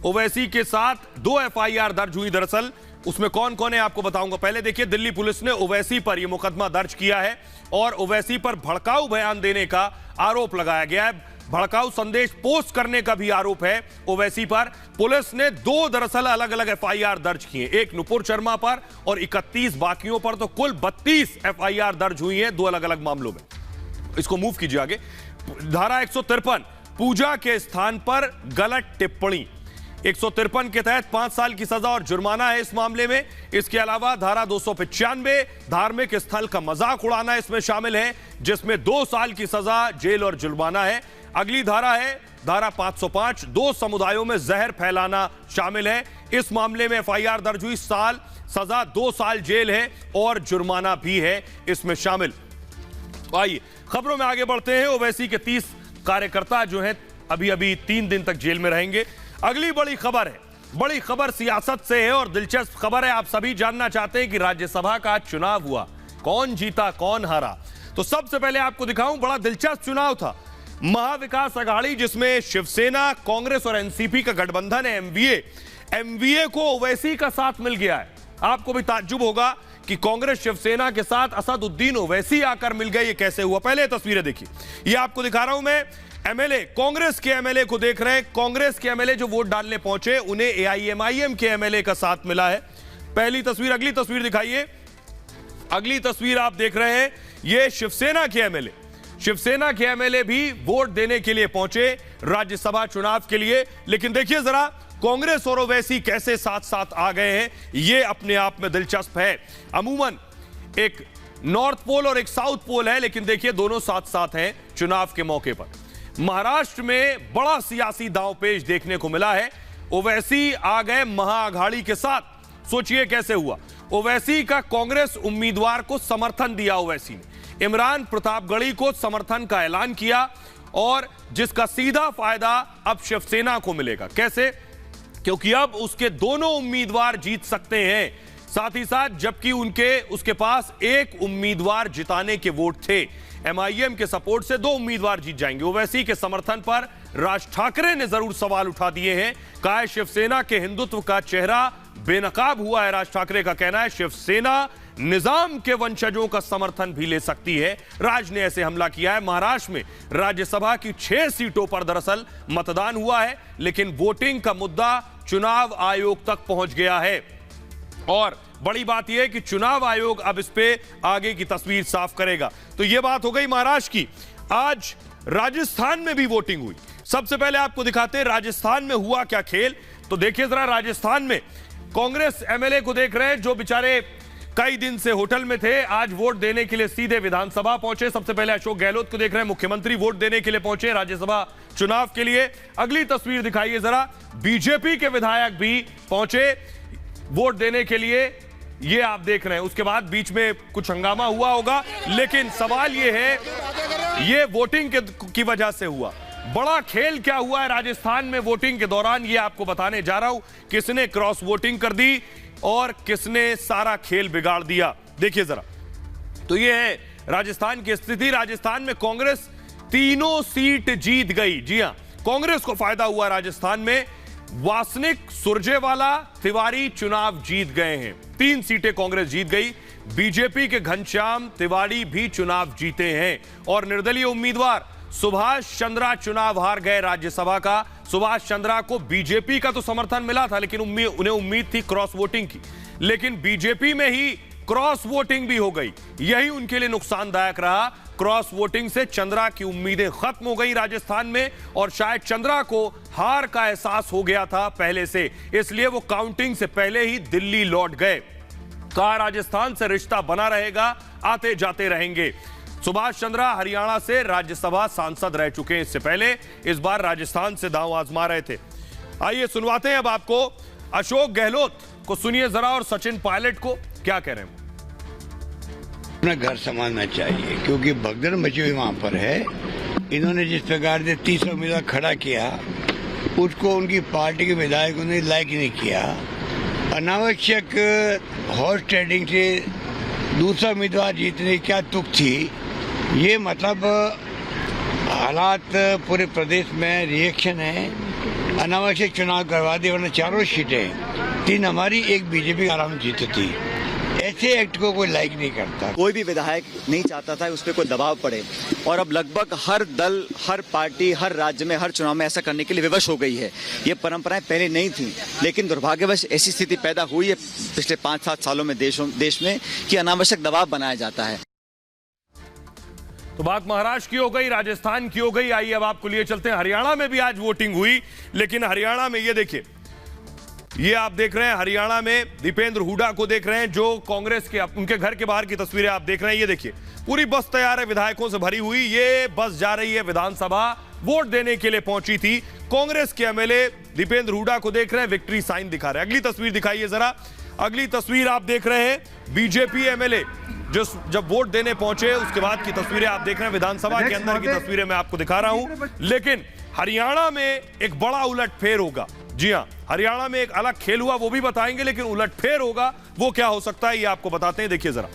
ओवैसी के साथ 2 एफआईआर दर्ज हुई। दरअसल उसमें कौन कौन है आपको बताऊंगा। पहले देखिए, दिल्ली पुलिस ने ओवैसी पर यह मुकदमा दर्ज किया है और ओवैसी पर भड़काऊ बयान देने का आरोप लगाया गया है। भड़काऊ संदेश पोस्ट करने का भी आरोप है ओवैसी पर। पुलिस ने 2 दरअसल अलग अलग एफआईआर दर्ज किए, एक नुपुर शर्मा पर और 31 बाकियों पर, तो कुल 32 एफआईआर दर्ज हुई हैं 2 अलग अलग मामलों में। इसको मूव कीजिए आगे। धारा 153 पूजा के स्थान पर गलत टिप्पणी, 153 के तहत 5 साल की सजा और जुर्माना है इस मामले में। इसके अलावा धारा 295 धार्मिक स्थल का मजाक उड़ाना इसमें शामिल है, जिसमें 2 साल की सजा, जेल और जुर्माना है। अगली धारा है धारा 505 2 समुदायों में जहर फैलाना शामिल है। इस मामले में एफआईआर दर्ज हुई, साल सजा, 2 साल जेल है और जुर्माना भी है इसमें शामिल। आइए खबरों में आगे बढ़ते हैं। ओवैसी के 30 कार्यकर्ता जो हैं अभी 3 दिन तक जेल में रहेंगे। अगली बड़ी खबर है, बड़ी खबर सियासत से है और दिलचस्प खबर है। आप सभी जानना चाहते हैं कि राज्यसभा का चुनाव हुआ, कौन जीता कौन हारा। तो सबसे पहले आपको दिखाऊं, बड़ा दिलचस्प चुनाव था। महाविकास अघाड़ी, जिसमें शिवसेना, कांग्रेस और एनसीपी का गठबंधन है, एमवीए को ओवैसी का साथ मिल गया है। आपको भी ताज्जुब होगा कि कांग्रेस शिवसेना के साथ असदुद्दीन ओवैसी आकर मिल गए। ये कैसे हुआ? पहले तस्वीरें देखिए, ये आपको दिखा रहा हूं मैं। एमएलए, कांग्रेस के एमएलए को देख रहे हैं। कांग्रेस के एमएलए जो वोट डालने पहुंचे, उन्हें एआईएमआईएम के एमएलए का साथ मिला है। पहली तस्वीर। अगली तस्वीर दिखाइए। अगली तस्वीर आप देख रहे हैं, ये शिवसेना के एमएलए, शिवसेना के एमएलए भी वोट देने के लिए पहुंचे राज्यसभा चुनाव के लिए। लेकिन देखिए जरा, कांग्रेस और ओवैसी कैसे साथ साथ आ गए हैं, ये अपने आप में दिलचस्प है। अमूमन एक नॉर्थ पोल और एक साउथ पोल है, लेकिन देखिए दोनों साथ साथ हैं चुनाव के मौके पर। महाराष्ट्र में बड़ा सियासी दांवपेच देखने को मिला है। ओवैसी आ गए महाअघाड़ी के साथ। सोचिए कैसे हुआ। ओवैसी का कांग्रेस उम्मीदवार को समर्थन दिया ओवैसी ने, इमरान प्रतापगढ़ी को समर्थन का ऐलान किया और जिसका सीधा फायदा अब शिवसेना को मिलेगा। कैसे? क्योंकि अब उसके दोनों उम्मीदवार जीत सकते हैं। साथ ही साथ जबकि उसके पास एक उम्मीदवार जिताने के वोट थे, एमआईएम के सपोर्ट से 2 उम्मीदवार जीत जाएंगे। ओवैसी के समर्थन पर राज ठाकरे ने जरूर सवाल उठा दिए हैं। कहा है शिवसेना के हिंदुत्व का चेहरा बेनकाब हुआ है। राज ठाकरे का कहना है शिवसेना निजाम के वंशजों का समर्थन भी ले सकती है। राज ने ऐसे हमला किया है। महाराष्ट्र में राज्यसभा की 6 सीटों पर दरअसल मतदान हुआ है, लेकिन वोटिंग का मुद्दा चुनाव आयोग तक पहुंच गया है। और बड़ी बात यह है कि चुनाव आयोग अब इस पे आगे की तस्वीर साफ करेगा। तो यह बात हो गई महाराष्ट्र की। आज राजस्थान में भी वोटिंग हुई। सबसे पहले आपको दिखाते हैं राजस्थान में हुआ क्या खेल। तो देखिए जरा, राजस्थान में कांग्रेस एमएलए को देख रहे हैं जो बेचारे कई दिन से होटल में थे, आज वोट देने के लिए सीधे विधानसभा पहुंचे। सबसे पहले अशोक गहलोत को देख रहे हैं, मुख्यमंत्री वोट देने के लिए पहुंचे राज्यसभा चुनाव के लिए। अगली तस्वीर दिखाइए जरा, बीजेपी के विधायक भी पहुंचे वोट देने के लिए, ये आप देख रहे हैं। उसके बाद बीच में कुछ हंगामा हुआ होगा, लेकिन सवाल ये है ये वोटिंग की वजह से हुआ। बड़ा खेल क्या हुआ है राजस्थान में वोटिंग के दौरान, ये आपको बताने जा रहा हूं। किसने क्रॉस वोटिंग कर दी और किसने सारा खेल बिगाड़ दिया, देखिए जरा। तो ये है राजस्थान की स्थिति। राजस्थान में कांग्रेस 3 सीट जीत गई। जी हां, कांग्रेस को फायदा हुआ राजस्थान में। वासनिक, सुरजेवाला, तिवारी चुनाव जीत गए हैं। 3 सीटें कांग्रेस जीत गई। बीजेपी के घनश्याम तिवारी भी चुनाव जीते हैं और निर्दलीय उम्मीदवार सुभाष चंद्रा चुनाव हार गए राज्यसभा का। सुभाष चंद्रा को बीजेपी का तो समर्थन मिला था, लेकिन उन्हें उम्मीद थी क्रॉस वोटिंग की, लेकिन बीजेपी में ही क्रॉस वोटिंग भी हो गई। यही उनके लिए नुकसानदायक रहा। क्रॉस वोटिंग से चंद्रा की उम्मीदें खत्म हो गई राजस्थान में और शायद चंद्रा को हार का एहसास हो गया था पहले से, इसलिए वो काउंटिंग से पहले ही दिल्ली लौट गए। कहा राजस्थान से रिश्ता बना रहेगा, आते जाते रहेंगे। सुभाष चंद्रा हरियाणा से राज्यसभा सांसद रह चुके हैं इससे पहले, इस बार राजस्थान से दांव आजमा रहे थे। आइए सुनवाते हैं अब आपको अशोक गहलोत को, सुनिए जरा, और सचिन पायलट को क्या कह रहे हैं। अपना घर संभालना चाहिए क्योंकि भगदड़ मची हुई वहां पर है। इन्होंने जिस प्रकार से 30 उम्मीदवार खड़ा किया, उसको उनकी पार्टी के विधायकों ने लाइक नहीं किया। अनावश्यक हॉर्स ट्रेडिंग से दूसरा उम्मीदवार जीतने की क्या तुक थी। ये मतलब हालात पूरे प्रदेश में रिएक्शन है। अनावश्यक चुनाव करवा दिए, वरना चारों सीटें 3 हमारी, 1 बीजेपी आराम जीती थी। ऐसे एक्ट को कोई लाइक नहीं करता। कोई भी विधायक नहीं चाहता था उस पर कोई दबाव पड़े, और अब लगभग हर दल, हर पार्टी, हर राज्य में, हर चुनाव में ऐसा करने के लिए विवश हो गई है। ये परंपराएं पहले नहीं थी, लेकिन दुर्भाग्यवश ऐसी स्थिति पैदा हुई है पिछले 5-7 सालों में देश में कि अनावश्यक दबाव बनाया जाता है। तो बात महाराष्ट्र की हो गई, राजस्थान की हो गई। आइए अब आपको लिए चलते हैं, हरियाणा में भी आज वोटिंग हुई। लेकिन हरियाणा में ये देखिए, ये आप देख रहे हैं हरियाणा में दीपेंद्र हुड्डा को देख रहे हैं, जो कांग्रेस के, उनके घर के बाहर की तस्वीरें आप देख रहे हैं। ये देखिए पूरी बस तैयार है, विधायकों से भरी हुई। ये बस जा रही है विधानसभा, वोट देने के लिए पहुंची थी। कांग्रेस के एमएलए दीपेंद्र हुड्डा को देख रहे हैं, विक्ट्री साइन दिखा रहे हैं। अगली तस्वीर दिखाइए जरा। अगली तस्वीर आप देख रहे हैं बीजेपी एमएलए जो जब वोट देने पहुंचे उसके बाद की तस्वीरें आप देख रहे हैं। विधानसभा के अंदर की तस्वीरें मैं आपको दिखा रहा हूं। लेकिन हरियाणा में एक बड़ा उलटफेर होगा। जी हां, हरियाणा में एक अलग खेल हुआ, वो भी बताएंगे, लेकिन उलटफेर होगा, वो क्या हो सकता है ये आपको बताते हैं। देखिए जरा,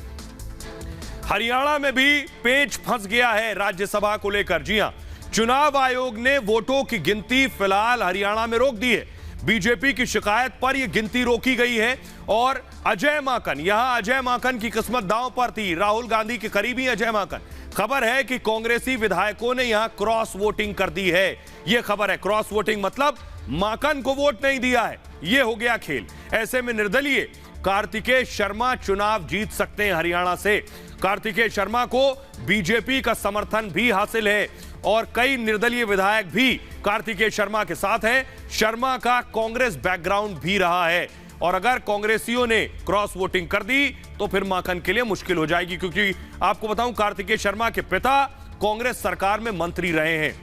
हरियाणा में भी पेच फंस गया है राज्यसभा को लेकर। जी हां, चुनाव आयोग ने वोटों की गिनती फिलहाल हरियाणा में रोक दी है। बीजेपी की शिकायत पर यह गिनती रोकी गई है, और अजय माकन, यहां अजय माकन की किस्मत दांव पर थी। राहुल गांधी के करीबी अजय माकन, खबर है कि कांग्रेसी विधायकों ने यहां क्रॉस वोटिंग कर दी है। यह खबर है, क्रॉस वोटिंग मतलब माकन को वोट नहीं दिया है। यह हो गया खेल। ऐसे में निर्दलीय कार्तिकेय शर्मा चुनाव जीत सकते हैं हरियाणा से। कार्तिकेय शर्मा को बीजेपी का समर्थन भी हासिल है, और कई निर्दलीय विधायक भी कार्तिकेय शर्मा के साथ हैं। शर्मा का कांग्रेस बैकग्राउंड भी रहा है, और अगर कांग्रेसियों ने क्रॉस वोटिंग कर दी तो फिर माकन के लिए मुश्किल हो जाएगी, क्योंकि आपको बताऊं कार्तिकेय शर्मा के पिता कांग्रेस सरकार में मंत्री रहे हैं।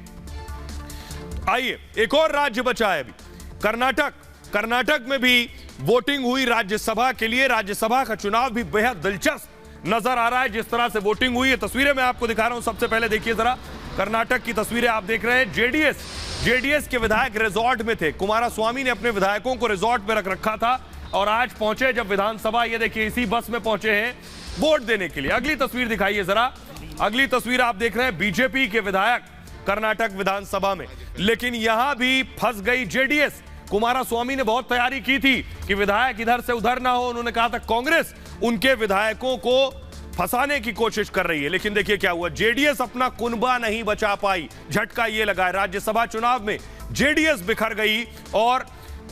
आइए, एक और राज्य बचा है अभी, कर्नाटक। कर्नाटक में भी वोटिंग हुई राज्यसभा के लिए। राज्यसभा का चुनाव भी बेहद दिलचस्प नजर आ रहा है, जिस तरह से वोटिंग हुई है। तस्वीरें मैं आपको दिखा रहा हूं। सबसे पहले देखिए जरा, कर्नाटक की तस्वीरें आप देख रहे हैं। जेडीएस के विधायक रिजॉर्ट में थे। कुमारस्वामी ने अपने विधायकों को रिजॉर्ट में रख रखा था, और आज पहुंचे जब विधानसभा, ये देखिए इसी बस में पहुंचे हैं वोट देने के लिए। अगली तस्वीर दिखाइए जरा। अगली तस्वीर आप देख रहे हैं बीजेपी के विधायक कर्नाटक विधानसभा में, लेकिन यहां भी फंस गई जेडीएस। कुमारस्वामी ने बहुत तैयारी की थी कि विधायक इधर से उधर ना हो। उन्होंने कहा था कांग्रेस उनके विधायकों को फंसाने की कोशिश कर रही है, लेकिन देखिए क्या हुआ, जेडीएस अपना कुनबा नहीं बचा पाई। झटका ये लगा है, राज्यसभा चुनाव में जेडीएस बिखर गई, और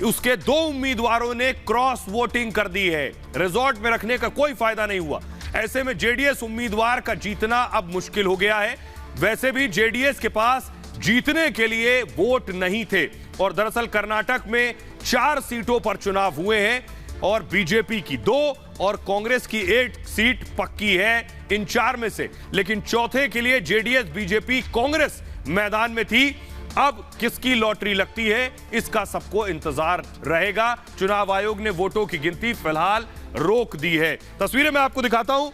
उसके 2 उम्मीदवारों ने क्रॉस वोटिंग कर दी है। रिजॉर्ट में रखने का कोई फायदा नहीं हुआ। ऐसे में जेडीएस उम्मीदवार का जीतना अब मुश्किल हो गया है। वैसे भी जेडीएस के पास जीतने के लिए वोट नहीं थे, और दरअसल कर्नाटक में 4 सीटों पर चुनाव हुए हैं, और बीजेपी की 2 और कांग्रेस की 1 सीट पक्की है इन 4 में से। लेकिन चौथे के लिए जेडीएस, बीजेपी, कांग्रेस मैदान में थी। अब किसकी लॉटरी लगती है, इसका सबको इंतजार रहेगा। चुनाव आयोग ने वोटों की गिनती फिलहाल रोक दी है। तस्वीरें मैं आपको दिखाता हूं।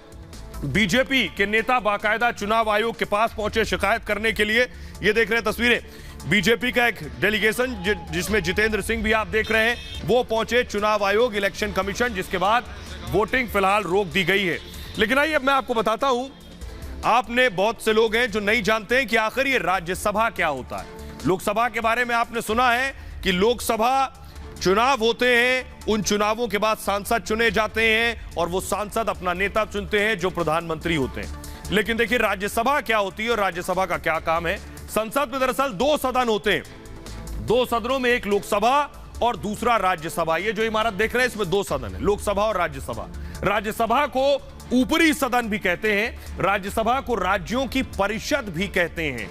बीजेपी के नेता बाकायदा चुनाव आयोग के पास पहुंचे शिकायत करने के लिए। ये देख रहे हैं तस्वीरें, बीजेपी का एक डेलीगेशन जिसमें जितेंद्र सिंह भी आप देख रहे हैं, वो पहुंचे चुनाव आयोग, इलेक्शन कमीशन, जिसके बाद वोटिंग फिलहाल रोक दी गई है। लेकिन आइए अब मैं आपको बताता हूं, आपने बहुत से लोग हैं जो नहीं जानते हैं कि आखिर ये राज्यसभा क्या होता है। लोकसभा के बारे में आपने सुना है कि लोकसभा चुनाव होते हैं, उन चुनावों के बाद सांसद चुने जाते हैं, और वो सांसद अपना नेता चुनते हैं जो प्रधानमंत्री होते हैं। लेकिन देखिए राज्यसभा क्या होती है और राज्यसभा का क्या काम है। संसद में दरअसल 2 सदन होते हैं। 2 सदनों में एक लोकसभा और दूसरा राज्यसभा। ये जो इमारत देख रहे हैं इसमें 2 सदन है, लोकसभा और राज्यसभा। राज्यसभा को ऊपरी सदन भी कहते हैं, राज्यसभा को राज्यों की परिषद भी कहते हैं।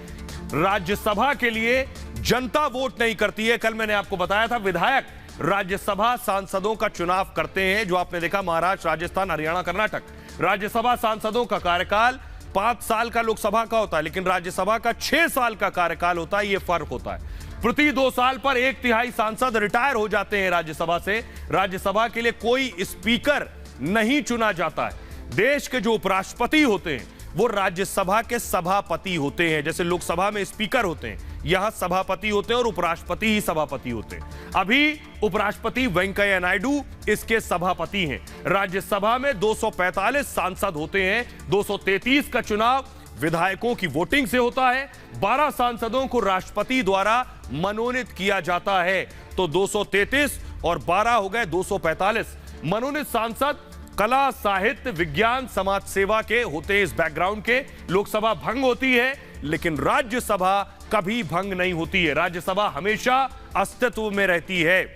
राज्यसभा के लिए जनता वोट नहीं करती है। कल मैंने आपको बताया था, विधायक राज्यसभा सांसदों का चुनाव करते हैं, जो आपने देखा महाराष्ट्र, राजस्थान, हरियाणा, कर्नाटक। राज्यसभा सांसदों का कार्यकाल 5 साल का लोकसभा का होता है, लेकिन राज्यसभा का 6 साल का कार्यकाल होता है। यह फर्क होता है। प्रति 2 साल पर 1/3 सांसद रिटायर हो जाते हैं राज्यसभा से। राज्यसभा के लिए कोई स्पीकर नहीं चुना जाता है। देश के जो उपराष्ट्रपति होते हैं वो राज्यसभा के सभापति होते हैं। जैसे लोकसभा में स्पीकर होते हैं, यहां सभापति होते हैं और उपराष्ट्रपति ही सभापति होते हैं। अभी उपराष्ट्रपति वेंकैया नायडू इसके सभापति हैं। राज्यसभा में 245 सांसद होते हैं। 233 का चुनाव विधायकों की वोटिंग से होता है। 12 सांसदों को राष्ट्रपति द्वारा मनोनीत किया जाता है। तो 233 और 12 हो गए 245 मनोनीत सांसद कला, साहित्य, विज्ञान, समाज सेवा के होते हैं। इस बैकग्राउंड के लोकसभा भंग होती है, लेकिन राज्यसभा कभी भंग नहीं होती है। राज्यसभा हमेशा अस्तित्व में रहती है।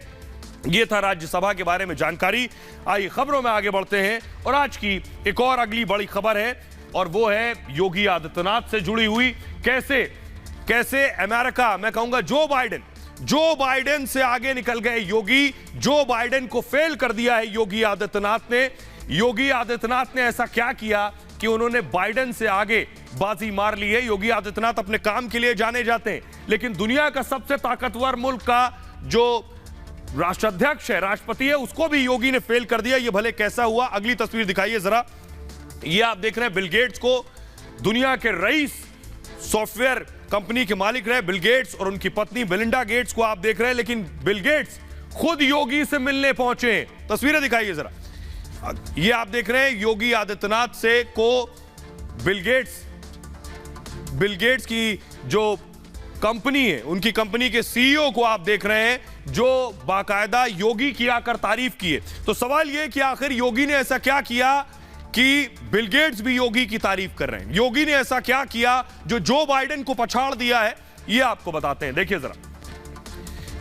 यह था राज्यसभा के बारे में जानकारी। आइए खबरों में आगे बढ़ते हैं और आज की एक और अगली बड़ी खबर है और वो है योगी आदित्यनाथ से जुड़ी हुई। कैसे अमेरिका, मैं कहूंगा जो बाइडेन से आगे निकल गए योगी। जो बाइडेन को फेल कर दिया है योगी आदित्यनाथ ने। योगी आदित्यनाथ ने ऐसा क्या किया कि उन्होंने बाइडेन से आगे बाजी मार ली है। योगी आदित्यनाथ अपने काम के लिए जाने जाते हैं, लेकिन दुनिया का सबसे ताकतवर मुल्क का जो राष्ट्राध्यक्ष है, राष्ट्रपति है, उसको भी योगी ने फेल कर दिया। ये भले कैसा हुआ, अगली तस्वीर दिखाइए जरा। ये आप देख रहे हैं बिल गेट्स को, दुनिया के रईस सॉफ्टवेयर कंपनी के मालिक रहे बिल गेट्स, और उनकी पत्नी मेलिंडा गेट्स को आप देख रहे हैं। लेकिन बिल गेट्स खुद योगी से मिलने पहुंचे। तस्वीरें दिखाइए जरा। ये आप देख रहे हैं योगी आदित्यनाथ से को बिल गेट्स की जो कंपनी है, उनकी कंपनी के सीईओ को आप देख रहे हैं, जो बाकायदा योगी की आकर तारीफ किए। तो सवाल यह कि आखिर योगी ने ऐसा क्या किया कि बिल गेट्स भी योगी की तारीफ कर रहे हैं। योगी ने ऐसा क्या किया जो बाइडेन को पछाड़ दिया है, यह आपको बताते हैं। देखिए जरा,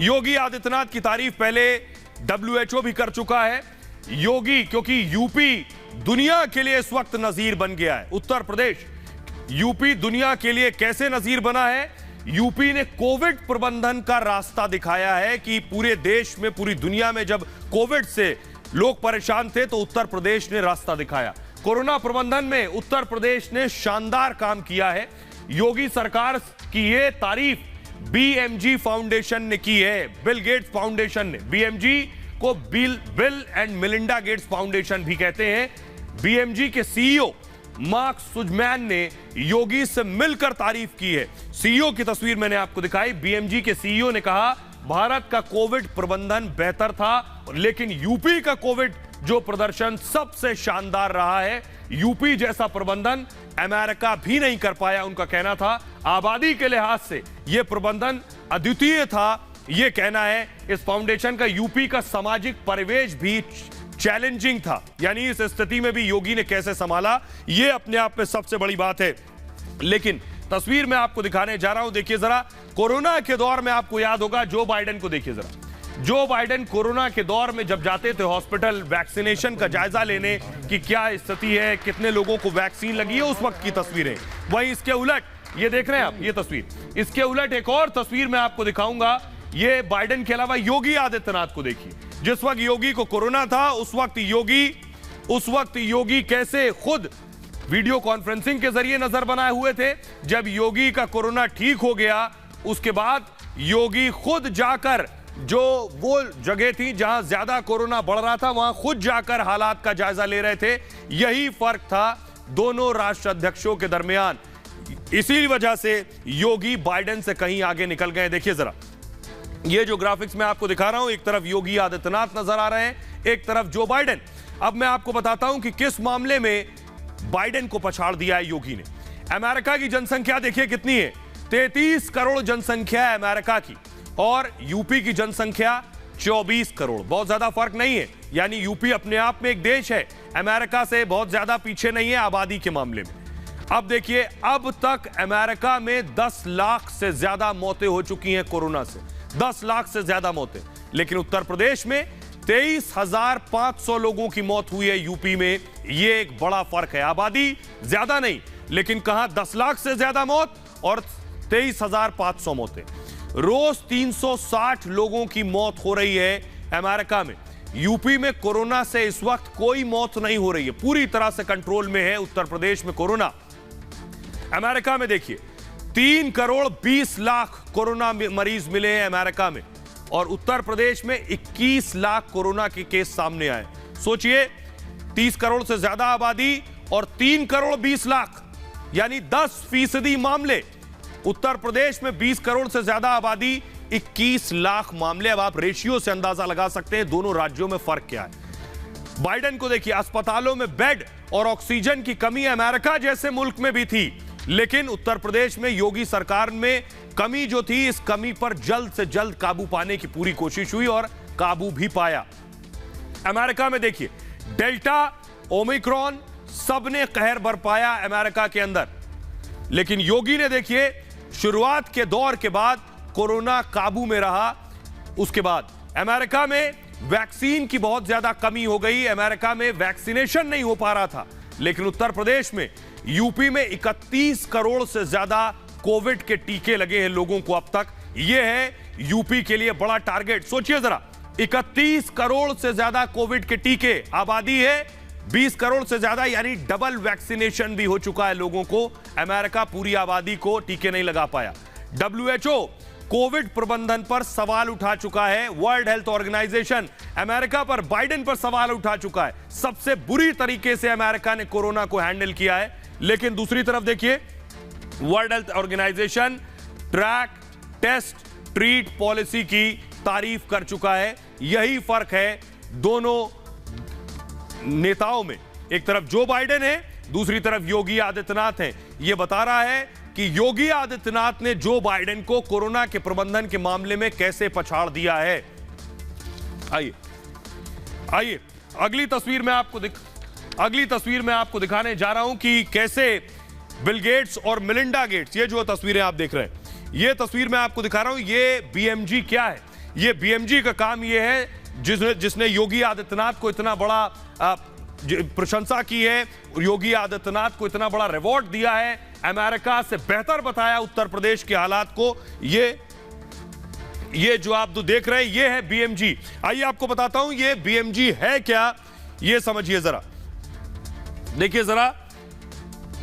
योगी आदित्यनाथ की तारीफ पहले WHO भी कर चुका है। योगी, क्योंकि यूपी दुनिया के लिए इस वक्त नजीर बन गया है। उत्तर प्रदेश, यूपी दुनिया के लिए कैसे नजीर बना है? यूपी ने कोविड प्रबंधन का रास्ता दिखाया है कि पूरे देश में, पूरी दुनिया में जब कोविड से लोग परेशान थे तो उत्तर प्रदेश ने रास्ता दिखाया। कोरोना प्रबंधन में उत्तर प्रदेश ने शानदार काम किया है। योगी सरकार की यह तारीफ BMG फाउंडेशन ने की है। बिल गेट्स फाउंडेशन ने, BMG को bill and Melinda Gates foundation भी कहते हैं। BMG के CEO मार्क सुजमैन ने योगी से मिलकर तारीफ की है। CEO की तस्वीर मैंने आपको दिखाई। BMG के CEO ने कहा भारत का कोविड प्रबंधन बेहतर था, लेकिन यूपी का कोविड जो प्रदर्शन सबसे शानदार रहा है। यूपी जैसा प्रबंधन अमेरिका भी नहीं कर पाया, उनका कहना था। आबादी के लिहाज से यह प्रबंधन अद्वितीय था, यह कहना है इस फाउंडेशन का। यूपी का सामाजिक परिवेश भी चैलेंजिंग था, यानी इस स्थिति में भी योगी ने कैसे संभाला, यह अपने आप में सबसे बड़ी बात है। लेकिन तस्वीर में आपको दिखाने जा रहा हूं, देखिए जरा। कोरोना के दौर में आपको याद होगा जो बाइडेन को देखिए जरा। जो बाइडेन कोरोना के दौर में जब जाते थे हॉस्पिटल वैक्सीनेशन का जायजा लेने कि क्या स्थिति है, कितने लोगों को वैक्सीन लगी है, उस वक्त की तस्वीरें। वहीं इसके उलट ये देख रहे हैं आप, ये तस्वीर। इसके उलट एक और तस्वीर मैं आपको दिखाऊंगा। ये बाइडेन के अलावा योगी आदित्यनाथ को देखिए। जिस वक्त योगी को कोरोना था, उस वक्त योगी कैसे खुद वीडियो कॉन्फ्रेंसिंग के जरिए नजर बनाए हुए थे। जब योगी का कोरोना ठीक हो गया, उसके बाद योगी खुद जाकर, जो वो जगह थी जहां ज्यादा कोरोना बढ़ रहा था, वहां खुद जाकर हालात का जायजा ले रहे थे। यही फर्क था दोनों राष्ट्र अध्यक्षों के दरमियान। इसी वजह से योगी बाइडेन से कहीं आगे निकल गए। देखिए जरा, ये जो ग्राफिक्स मैं आपको दिखा रहा हूं, एक तरफ योगी आदित्यनाथ नजर आ रहे हैं, एक तरफ जो बाइडेन। अब मैं आपको बताता हूं कि किस मामले में बाइडेन को पछाड़ दिया है योगी ने। अमेरिका की जनसंख्या देखिए कितनी है, 33 करोड़ जनसंख्या है अमेरिका की, और यूपी की जनसंख्या 24 करोड़। बहुत ज्यादा फर्क नहीं है, यानी यूपी अपने आप में एक देश है, अमेरिका से बहुत ज्यादा पीछे नहीं है आबादी के मामले में। अब देखिए, अब तक अमेरिका में 10 लाख से ज्यादा मौतें हो चुकी हैं कोरोना से, 10 लाख से ज्यादा मौतें। लेकिन उत्तर प्रदेश में 23,500 लोगों की मौत हुई है यूपी में। यह एक बड़ा फर्क है। आबादी ज्यादा नहीं, लेकिन कहां 10 लाख से ज्यादा मौत और 23,500 मौतें। रोज 360 लोगों की मौत हो रही है अमेरिका में। यूपी में कोरोना से इस वक्त कोई मौत नहीं हो रही है, पूरी तरह से कंट्रोल में है उत्तर प्रदेश में कोरोना। अमेरिका में देखिए 3 करोड़ 20 लाख कोरोना मरीज मिले हैं अमेरिका में, और उत्तर प्रदेश में 21 लाख कोरोना के केस सामने आए। सोचिए, 30 करोड़ से ज्यादा आबादी और 3 करोड़ 20 लाख यानी 10% मामले। उत्तर प्रदेश में 20 करोड़ से ज्यादा आबादी, 21 लाख मामले। अब आप रेशियो से अंदाजा लगा सकते हैं दोनों राज्यों में फर्क क्या है। बाइडेन को देखिए, अस्पतालों में बेड और ऑक्सीजन की कमी अमेरिका जैसे मुल्क में भी थी, लेकिन उत्तर प्रदेश में योगी सरकार में कमी जो थी, इस कमी पर जल्द से जल्द काबू पाने की पूरी कोशिश हुई और काबू भी पाया। अमेरिका में देखिए, डेल्टा, ओमिक्रॉन, सबने कहर बरपाया अमेरिका के अंदर, लेकिन योगी ने देखिए शुरुआत के दौर के बाद कोरोना काबू में रहा। उसके बाद अमेरिका में वैक्सीन की बहुत ज्यादा कमी हो गई, अमेरिका में वैक्सीनेशन नहीं हो पा रहा था, लेकिन उत्तर प्रदेश में, यूपी में 31 करोड़ से ज्यादा कोविड के टीके लगे हैं लोगों को अब तक। यह है यूपी के लिए बड़ा टारगेट। सोचिए जरा, 31 करोड़ से ज्यादा कोविड के टीके, आबादी है 20 करोड़ से ज्यादा, यानी डबल वैक्सीनेशन भी हो चुका है लोगों को। अमेरिका पूरी आबादी को टीके नहीं लगा पाया। WHO कोविड प्रबंधन पर सवाल उठा चुका है। वर्ल्ड हेल्थ ऑर्गेनाइजेशन अमेरिका पर, बाइडेन पर सवाल उठा चुका है। सबसे बुरी तरीके से अमेरिका ने कोरोना को हैंडल किया है। लेकिन दूसरी तरफ देखिए, World Health Organization track, test, treat policy की तारीफ कर चुका है। यही फर्क है दोनों नेताओं में। एक तरफ जो बाइडेन है, दूसरी तरफ योगी आदित्यनाथ है। यह बता रहा है कि योगी आदित्यनाथ ने जो बाइडेन को कोरोना के प्रबंधन के मामले में कैसे पछाड़ दिया है। आइए अगली तस्वीर में आपको दिखाने जा रहा हूं कि कैसे बिल गेट्स और मिलिंडा गेट्स, ये जो तस्वीरें आप देख रहे हैं, ये तस्वीर मैं आपको दिखा रहा हूं। ये BMG क्या है? ये BMG का काम ये है जिसने योगी आदित्यनाथ को इतना बड़ा प्रशंसा की है, योगी आदित्यनाथ को इतना बड़ा रिवॉर्ड दिया है, अमेरिका से बेहतर बताया उत्तर प्रदेश के हालात को। ये जो आप देख रहे हैं, ये है BMG। आइए आपको बताता हूं ये BMG है क्या, ये समझिए जरा। देखिए जरा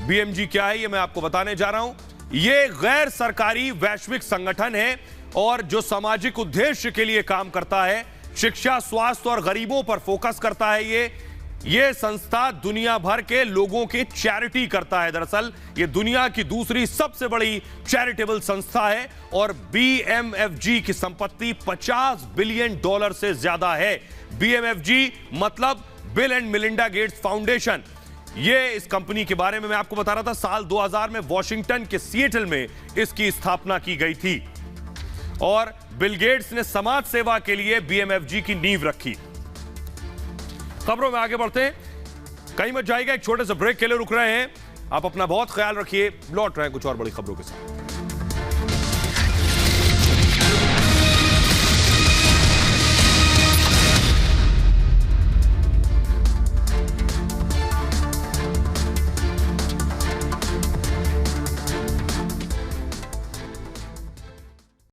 BMG क्या है, ये मैं आपको बताने जा रहा हूं। ये गैर सरकारी वैश्विक संगठन है और जो सामाजिक उद्देश्य के लिए काम करता है, शिक्षा, स्वास्थ्य और गरीबों पर फोकस करता है। ये संस्था दुनिया भर के लोगों की चैरिटी करता है। दरअसल ये दुनिया की दूसरी सबसे बड़ी चैरिटेबल संस्था है और BMFG की संपत्ति $50 बिलियन से ज्यादा है। BMFG मतलब bill and Melinda Gates foundation. ये इस कंपनी के बारे में मैं आपको बता रहा था। साल 2000 में वॉशिंगटन के सिएटल में इसकी स्थापना की गई थी और बिल गेट्स ने समाज सेवा के लिए BMFG की नींव रखी। खबरों में आगे बढ़ते हैं, कहीं मत जाइएगा, एक छोटे से ब्रेक के लिए रुक रहे हैं। आप अपना बहुत ख्याल रखिए, लौट रहे हैं कुछ और बड़ी खबरों के साथ।